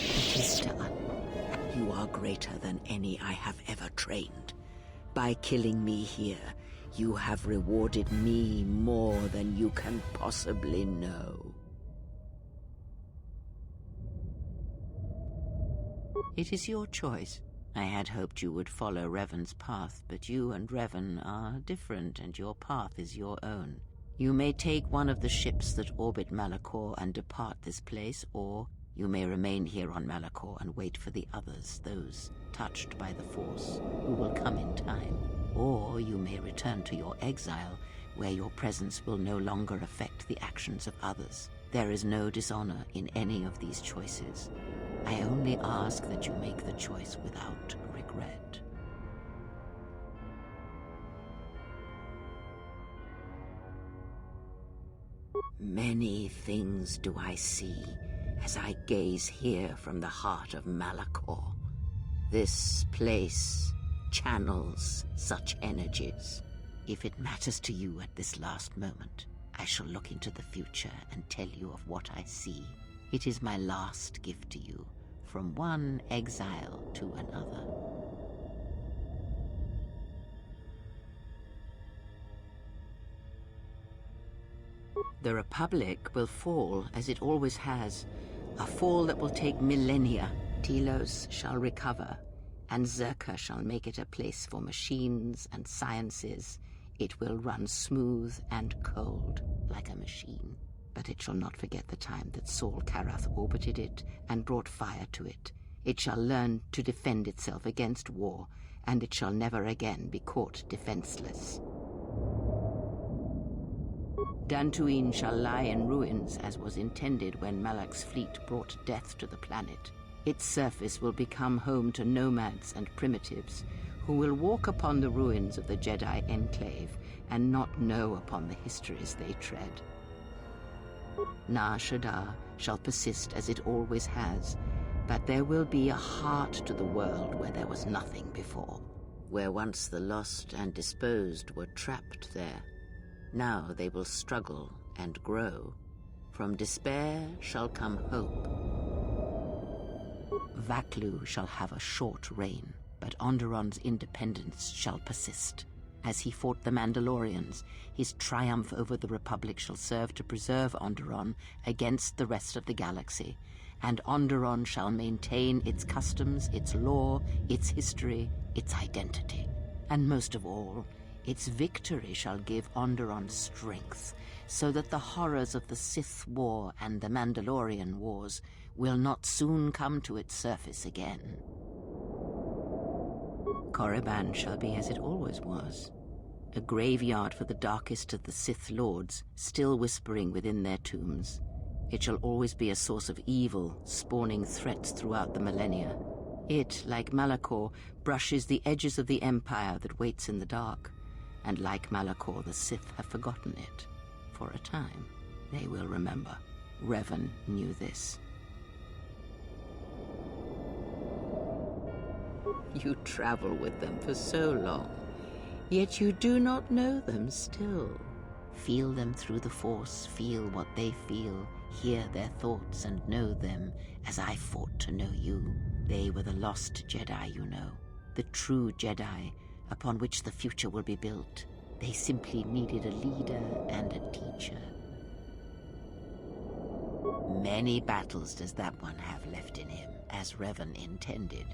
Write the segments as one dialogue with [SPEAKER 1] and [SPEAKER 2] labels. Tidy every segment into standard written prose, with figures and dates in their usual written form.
[SPEAKER 1] It is done. You are greater than any I have ever trained. By killing me here, you have rewarded me more than you can possibly know. It is your choice. I had hoped you would follow Revan's path, but you and Revan are different, and your path is your own. You may take one of the ships that orbit Malachor and depart this place, or you may remain here on Malachor and wait for the others, those touched by the Force, who will come in time. Or you may return to your exile, where your presence will no longer affect the actions of others. There is no dishonor in any of these choices. I only ask that you make the choice without regret. Many things do I see as I gaze here from the heart of Malachor. This place channels such energies. If it matters to you at this last moment, I shall look into the future and tell you of what I see. It is my last gift to you, from one exile to another. The Republic will fall as it always has, a fall that will take millennia. Telos shall recover, and Zerka shall make it a place for machines and sciences. It will run smooth and cold like a machine. But it shall not forget the time that Saul Karath orbited it and brought fire to it. It shall learn to defend itself against war, and it shall never again be caught defenseless. Dantooine shall lie in ruins, as was intended when Malak's fleet brought death to the planet. Its surface will become home to nomads and primitives, who will walk upon the ruins of the Jedi Enclave and not know upon the histories they tread. Nar Shaddaa shall persist as it always has, but there will be a heart to the world where there was nothing before. Where once the lost and disposed were trapped there, now they will struggle and grow. From despair shall come hope. Vaklu shall have a short reign, but Onderon's independence shall persist. As he fought the Mandalorians, his triumph over the Republic shall serve to preserve Onderon against the rest of the galaxy, and Onderon shall maintain its customs, its law, its history, its identity. And most of all, its victory shall give Onderon strength, so that the horrors of the Sith War and the Mandalorian Wars will not soon come to its surface again. Korriban shall be as it always was, a graveyard for the darkest of the Sith Lords, still whispering within their tombs. It shall always be a source of evil, spawning threats throughout the millennia. It, like Malachor, brushes the edges of the Empire that waits in the dark, and like Malachor, the Sith have forgotten it. For a time, they will remember. Revan knew this. You travel with them for so long, yet you do not know them still. Feel them through the Force, feel what they feel, hear their thoughts and know them as I fought to know you. They were the lost Jedi, you know, the true Jedi upon which the future will be built. They simply needed a leader and a teacher. Many battles does that one have left in him, as Revan intended.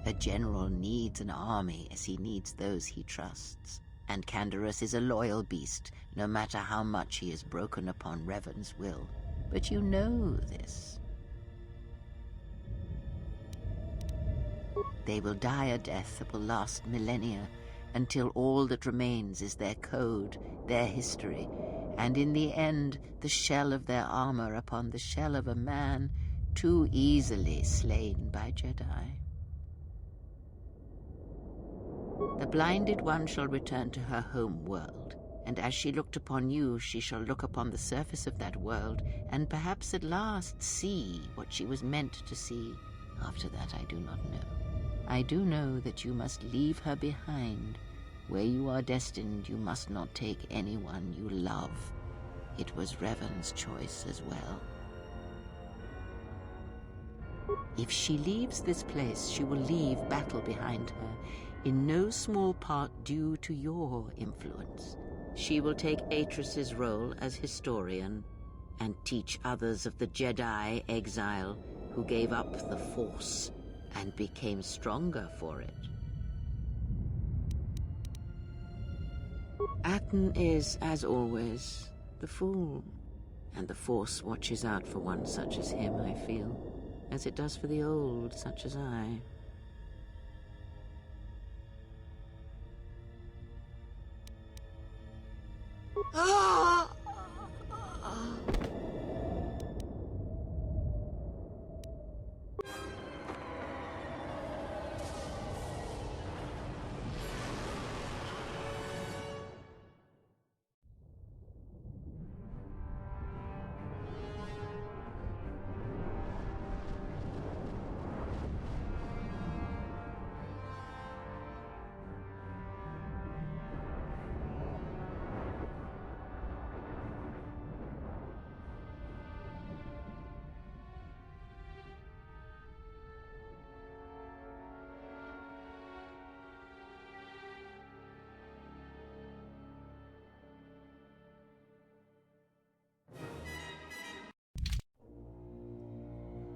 [SPEAKER 1] A general needs an army as he needs those he trusts. And Canderous is a loyal beast, no matter how much he is broken upon Revan's will. But you know this. They will die a death that will last millennia, until all that remains is their code, their history, and in the end the shell of their armor upon the shell of a man too easily slain by Jedi. The blinded one shall return to her home world, and as she looked upon you, she shall look upon the surface of that world, and perhaps at last see what she was meant to see. After that I do not know. I do know that you must leave her behind. Where you are destined, you must not take anyone you love. It was Revan's choice as well. If she leaves this place, she will leave battle behind her, in no small part due to your influence. She will take Atris's role as historian and teach others of the Jedi exile who gave up the Force and became stronger for it. Atten is, as always, the fool, and the Force watches out for one such as him, I feel, as it does for the old such as I. Ah!